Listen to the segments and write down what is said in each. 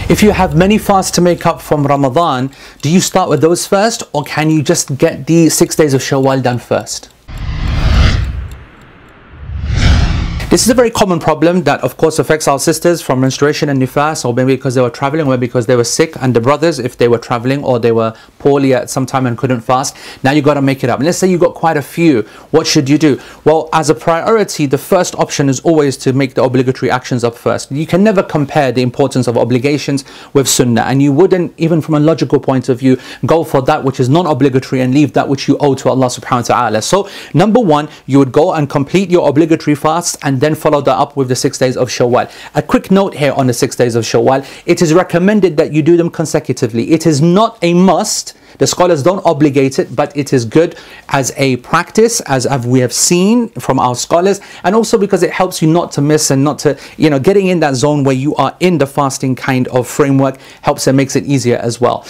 If you have many fasts to make up from Ramadan, do you start with those first, or can you just get the 6 days of Shawwal done first? This is a very common problem that of course affects our sisters from menstruation and nifas, or maybe because they were traveling, or because they were sick, and the brothers if they were traveling or they were poorly at some time and couldn't fast. Now you got to make it up. And let's say you got quite a few. What should you do? Well, as a priority, the first option is always to make the obligatory actions up first. You can never compare the importance of obligations with sunnah, and you wouldn't, even from a logical point of view, go for that which is non-obligatory and leave that which you owe to Allah subhanahu wa ta'ala. So number one, you would go and complete your obligatory fasts and then follow that up with the 6 days of Shawwal. A quick note here on the 6 days of Shawwal: it is recommended that you do them consecutively. It is not a must. The scholars don't obligate it, but it is good as a practice, as we have seen from our scholars, and also because it helps you not to miss and not to, getting in that zone where you are in the fasting kind of framework helps and makes it easier as well.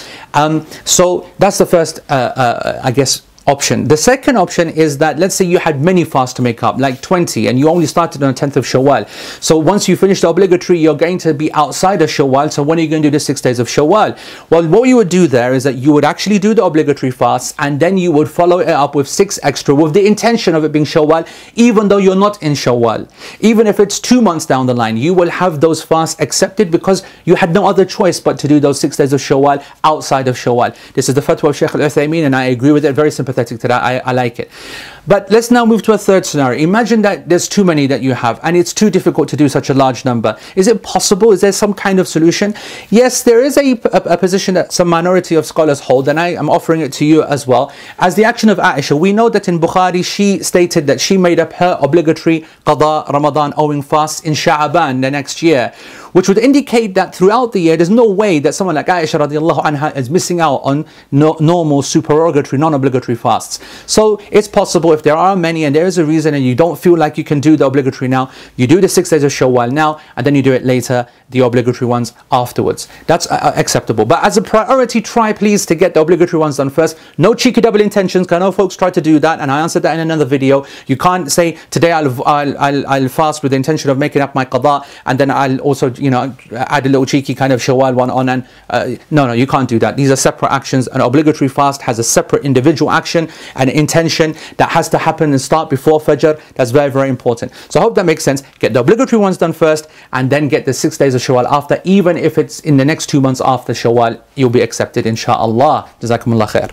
So that's the first, I guess, option. The second option is that, let's say you had many fasts to make up, like 20, and you only started on the 10th of Shawwal. So once you finish the obligatory, you're going to be outside of Shawwal. So when are you going to do the 6 days of Shawwal? Well, what you would do there is that you would actually do the obligatory fasts, and then you would follow it up with 6 extra with the intention of it being Shawwal, even though you're not in Shawwal. Even if it's 2 months down the line, you will have those fasts accepted because you had no other choice but to do those 6 days of Shawwal outside of Shawwal. This is the fatwa of Shaykh Abu Eesa, and I agree with it. Very sympathetic to that. I like it. But let's now move to a third scenario. Imagine that there's too many that you have and it's too difficult to do such a large number. Is it possible? Is there some kind of solution? Yes, there is a position that some minority of scholars hold, and I am offering it to you as well. As the action of Aisha, we know that in Bukhari she stated that she made up her obligatory qada Ramadan owing fast in Sha'aban the next year, which would indicate that throughout the year there's no way that someone like Aisha radiallahu anha is missing out on normal supererogatory non-obligatory fasts. So it's possible, if there are many and there is a reason and you don't feel like you can do the obligatory now, you do the 6 days of Shawwal now and then you do it later, the obligatory ones afterwards. That's acceptable. But as a priority, try please to get the obligatory ones done first. No cheeky double intentions, because I know folks try to do that, and I answered that in another video. You can't say today I'll fast with the intention of making up my qada and then I'll also add a little cheeky kind of Shawwal one on, and no, you can't do that. These are separate actions. An obligatory fast has a separate individual action and intention that has to happen and start before Fajr. That's very, very important. So I hope that makes sense. Get the obligatory ones done first and then get the 6 days of Shawwal after. Even if it's in the next 2 months after Shawwal, you'll be accepted, inshaAllah. Jazakumullah khair.